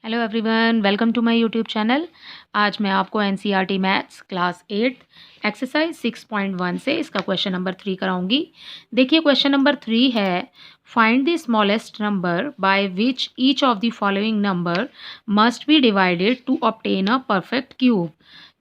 Hello everyone, welcome to my YouTube channel. आज मैं आपको एनसीईआरटी मैथ्स क्लास 8 एक्सरसाइज 6.1 से इसका क्वेश्चन नंबर 3 कराऊंगी। देखिए क्वेश्चन नंबर 3 है, find the smallest number by which each of the following number must be divided to obtain a perfect cube.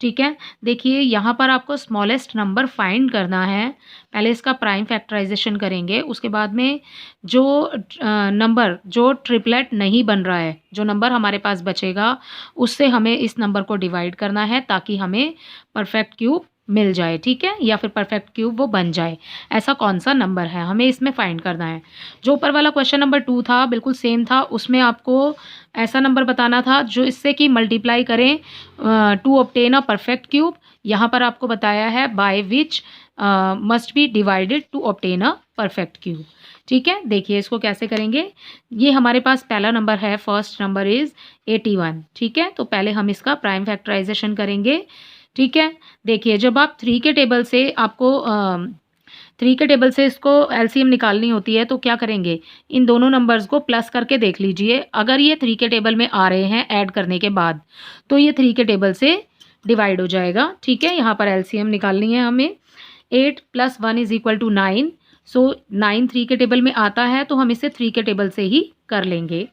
ठीक है, देखिए यहाँ पर आपको स्मॉलेस्ट नंबर फाइंड करना है। पहले इसका प्राइम फैक्टराइजेशन करेंगे, उसके बाद में जो नंबर जो ट्रिपलेट नहीं बन रहा है, जो नंबर हमारे पास बचेगा उससे हमें इस नंबर को डिवाइड करना है ताकि हमें परफेक्ट क्यूब मिल जाए। ठीक है, या फिर परफेक्ट क्यूब वो बन जाए। ऐसा कौन सा नंबर है हमें इसमें फाइंड करना है। जो ऊपर वाला क्वेश्चन नंबर 2 था बिल्कुल सेम था, उसमें आपको ऐसा नंबर बताना था जो इससे कि मल्टीप्लाई करें to obtain a perfect cube. यहाँ पर आपको बताया है by which must be divided to obtain a perfect cube. ठीक है, देखिए इसको कैसे करेंगे। ये हमारे पास पहला नंबर है, फर्स्ट नंबर इज़ 81। ठीक है, तो पहले हम इसका प्राइम फैक्टराइजेशन करेंगे। ठीक है, देखिए जब आप 3 के टेबल से आपको 3 के टेबल से इसको एलसीएम निकालनी होती है तो क्या करेंगे, इन दोनों नंबर्स को प्लस करके देख लीजिए। अगर ये 3 के टेबल में आ रहे हैं ऐड करने के बाद तो ये 3 के टेबल से डिवाइड हो जाएगा। ठीक है, यहाँ पर एलसीएम निकालनी है हमें। 8 + 1 = 9। सो 9 3 के टेबल में आता है तो हम इसे 3 के टेबल से ही कर लेंगे।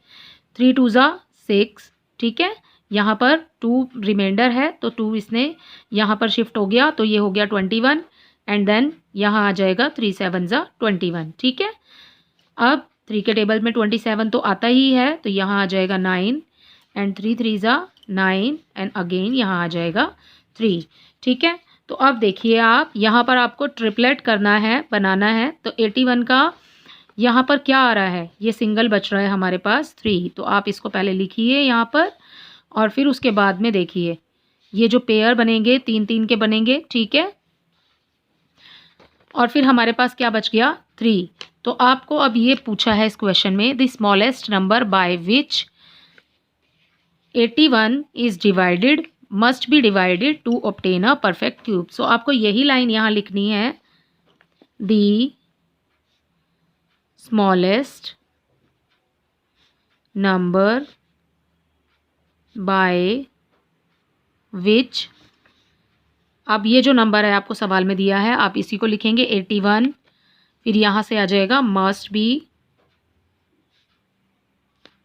3 2 ज़ा 6। ठीक है, यहाँ पर 2 रिमाइंडर है तो 2 इसने यहाँ पर शिफ्ट हो गया तो ये हो गया 21 एंड देन यहाँ आ जाएगा 3 7 ज़ा 21। ठीक है, अब 3 के टेबल में 27 तो आता ही है तो यहाँ आ जाएगा 9 एंड 3 3 ज़ा 9 एंड अगेन यहाँ आ जाएगा 3। ठीक है, तो अब देखिए आप यहाँ पर आपको ट्रिपलेट करना है, बनाना है। तो 81 का यहाँ पर क्या आ रहा है, ये सिंगल बच रहा है हमारे पास 3, तो आप इसको पहले लिखिए यहाँ पर और फिर उसके बाद में देखिए ये जो पेयर बनेंगे 3 3 के बनेंगे। ठीक है, और फिर हमारे पास क्या बच गया 3। तो आपको अब ये पूछा है इस क्वेश्चन में, the smallest number by which 81 is divided must be divided to obtain a perfect cube. So आपको यही लाइन यहाँ लिखनी है, the smallest number by which, अब ये जो नंबर है आपको सवाल में दिया है आप इसी को लिखेंगे 81, फिर यहाँ से आ जाएगा must be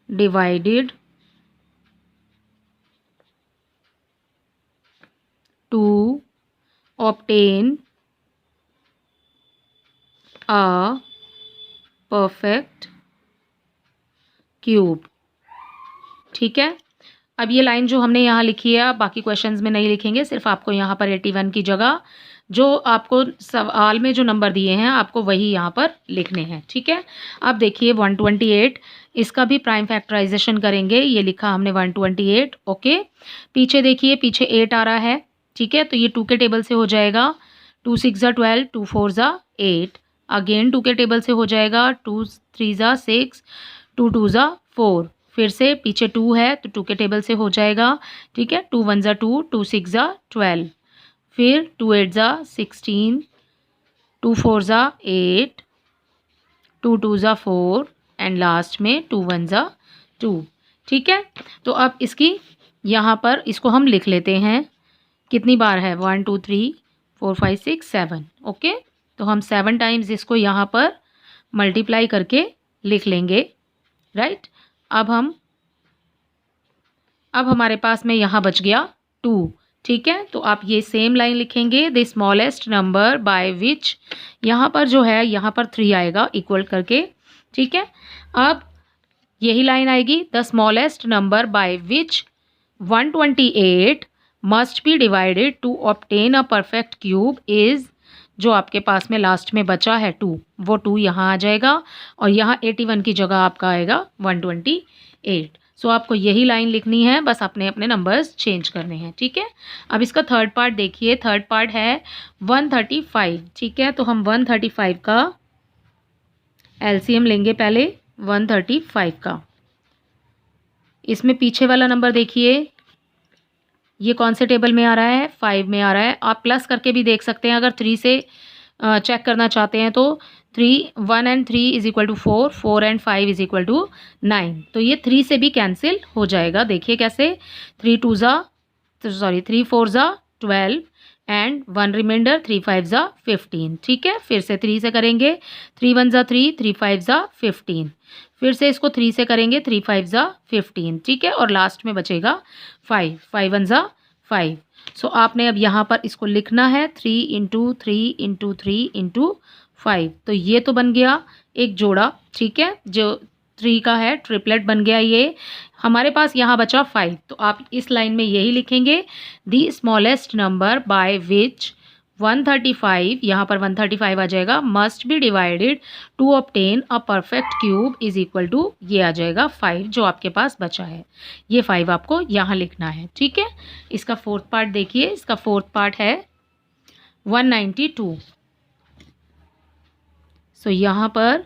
divided to obtain a perfect cube. ठीक है, अब ये लाइन जो हमने यहाँ लिखी है बाकी क्वेश्चंस में नहीं लिखेंगे, सिर्फ आपको यहाँ पर 81 की जगह जो आपको सवाल में जो नंबर दिए हैं आपको वही यहाँ पर लिखने हैं। ठीक है, अब देखिए 128, इसका भी प्राइम फैक्टराइजेशन करेंगे। ये लिखा हमने 128। ओके, पीछे देखिए पीछे 8 आ रहा है। ठीक है, तो ये 2 के टेबल से हो जाएगा, 2 6 ज़ा 12, 2 4 ज़ा 8। अगेन 2 के टेबल से हो जाएगा, 2 3 ज़ा 6, 2 2 ज़ा 4। फिर से पीछे 2 है तो 2 के टेबल से हो जाएगा। ठीक है, 2 1 ज़ा 2, 2 6 ज़ा 12, फिर 2 8 ज़ा 16, 2 4 ज़ा 8, 2 2 ज़ा 4 एंड लास्ट में 2 1 ज़ा 2। ठीक है, तो अब इसकी यहाँ पर इसको हम लिख लेते हैं, कितनी बार है 1 2 3 4 5 6 7। ओके, तो हम 7 टाइम्स इसको यहाँ पर मल्टीप्लाई करके लिख लेंगे। राइट, अब हमारे पास में यहाँ बच गया 2। ठीक है, तो आप ये सेम लाइन लिखेंगे, द स्मॉलेस्ट नंबर बाय विच, यहाँ पर जो है यहाँ पर 3 आएगा इक्वल करके। ठीक है, अब यही लाइन आएगी, the smallest number by which 128 must be divided to obtain a perfect cube is, जो आपके पास में लास्ट में बचा है 2, वो 2 यहाँ आ जाएगा और यहाँ 81 की जगह आपका आएगा 128। सो आपको यही लाइन लिखनी है, बस अपने अपने नंबर्स चेंज करने हैं। ठीक है, अब इसका थर्ड पार्ट देखिए, थर्ड पार्ट है 135। ठीक है, तो हम 135 का एलसीएम लेंगे पहले, 135 का। इसमें पीछे वाला नंबर देखिए, ये कौन से टेबल में आ रहा है, 5 में आ रहा है। आप प्लस करके भी देख सकते हैं, अगर 3 से चेक करना चाहते हैं तो 1 and 3 is equal to 4, 4 and 5 is equal to 9। तो ये 3 से भी कैंसिल हो जाएगा। देखिए कैसे, 3 4 ज़ा 12 एंड 1 रिमाइंडर, 3 5 ज़ा 15। ठीक है, फिर से 3 से करेंगे, 3 1 ज़ा 3, 3 5 ज़ा 15। फिर से इसको 3 से करेंगे, 3 5 ज़ा 15। ठीक है, और लास्ट में बचेगा 5, 5 1 ज़ा 5। सो आपने अब यहाँ पर इसको लिखना है 3 इंटू 3 इंटू 3 इंटू 5। तो ये तो बन गया एक जोड़ा। ठीक है, जो 3 का है, ट्रिपलेट बन गया ये। हमारे पास यहाँ बचा 5, तो आप इस लाइन में यही लिखेंगे, the smallest number by which 135, यहाँ पर 135 आ जाएगा, must be divided to obtain a perfect cube is equal to, ये आ जाएगा 5 जो आपके पास बचा है। ये 5 आपको यहाँ लिखना है। ठीक है, इसका फोर्थ पार्ट देखिए, इसका फोर्थ पार्ट है 192। सो यहाँ पर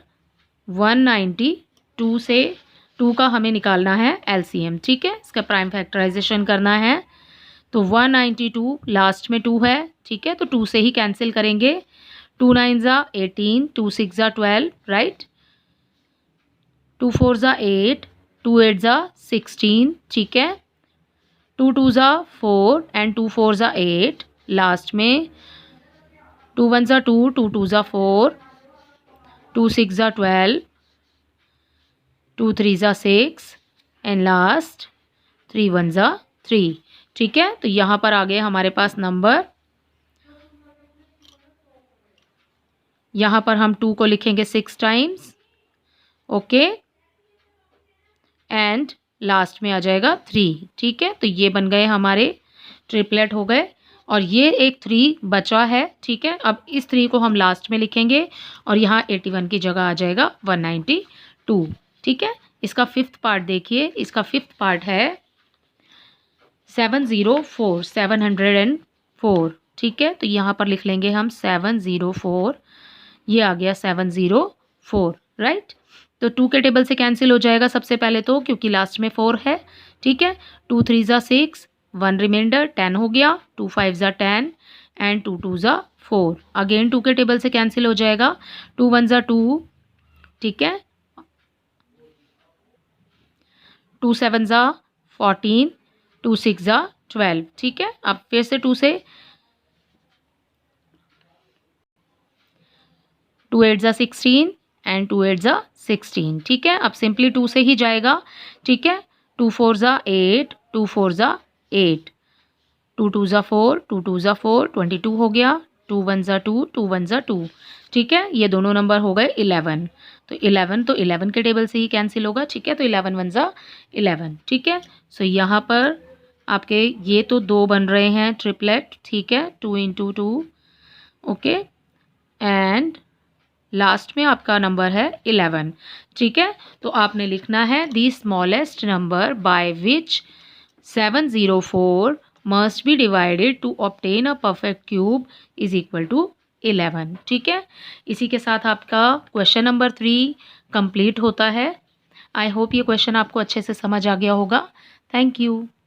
192 से 2 का हमें निकालना है एलसीएम। ठीक है, इसका प्राइम फैक्टराइजेशन करना है। तो 192 लास्ट में 2 है। ठीक है, तो 2 से ही कैंसिल करेंगे। 2 9 ज़ा 18, 2 6 ज़ा 12, राइट। 2 4 ज़ा 8, 2 8 ज़ा 16। ठीक है, 2 2 ज़ा 4 एंड 2 4 ज़ा 8। लास्ट में 2 1 ज़ा 2, 2 2 ज़ा 4, 2 6 ज़ा 12, 2 3 ज़ा 6 एंड लास्ट 3 1 ज़ा 3। ठीक है, तो यहाँ पर आ गए हमारे पास नंबर। यहाँ पर हम 2 को लिखेंगे 6 टाइम्स, ओके, एंड लास्ट में आ जाएगा 3। ठीक है, तो ये बन गए हमारे ट्रिपलेट हो गए, और ये एक 3 बचा है। ठीक है, अब इस 3 को हम लास्ट में लिखेंगे और यहाँ 81 की जगह आ जाएगा 192। ठीक है, इसका फिफ्थ पार्ट देखिए, इसका फिफ्थ पार्ट है 704, 704। ठीक है, तो यहाँ पर लिख लेंगे हम 704, ये आ गया 704, राइट। तो 2 के टेबल से कैंसिल हो जाएगा सबसे पहले तो, क्योंकि लास्ट में 4 है। ठीक है, 2 3 ज़ा 6, 1 रिमाइंडर, 10 हो गया। 2 5 ज़ा 10 एंड 2 2 ज़ा 4। अगेन 2 के टेबल से कैंसिल हो जाएगा। 2 1 ज़ा 2, ठीक है, 2 7 ज़ा 14, 2 6 ज़ा 12। ठीक है, अब फिर से 2 से 2 8 ज़ा 16 एंड 2 8 ज़ा 16। ठीक है, अब सिंपली 2 से ही जाएगा। ठीक है, 2 4 ज़ा 8, 2 4 ज़ा 8, 2 2 ज़ा 4, 2 2 ज़ा 4, 22 हो गया। 2 1 ज़ा 2, 2 1 ज़ा 2। ठीक है, ये दोनों नंबर हो गए 11। तो 11 के टेबल से ही कैंसिल होगा। ठीक है, तो 11 1 ज़ा 11। ठीक है, सो यहाँ पर आपके ये तो 2 बन रहे हैं ट्रिपलेट। ठीक है, 2 इंटू 2, ओके, एंड लास्ट में आपका नंबर है 11। ठीक है, तो आपने लिखना है the smallest number by which 704 must be divided to obtain a perfect cube is equal to 11। ठीक है, इसी के साथ आपका क्वेश्चन नंबर 3 कंप्लीट होता है। आई होप ये क्वेश्चन आपको अच्छे से समझ आ गया होगा। Thank you.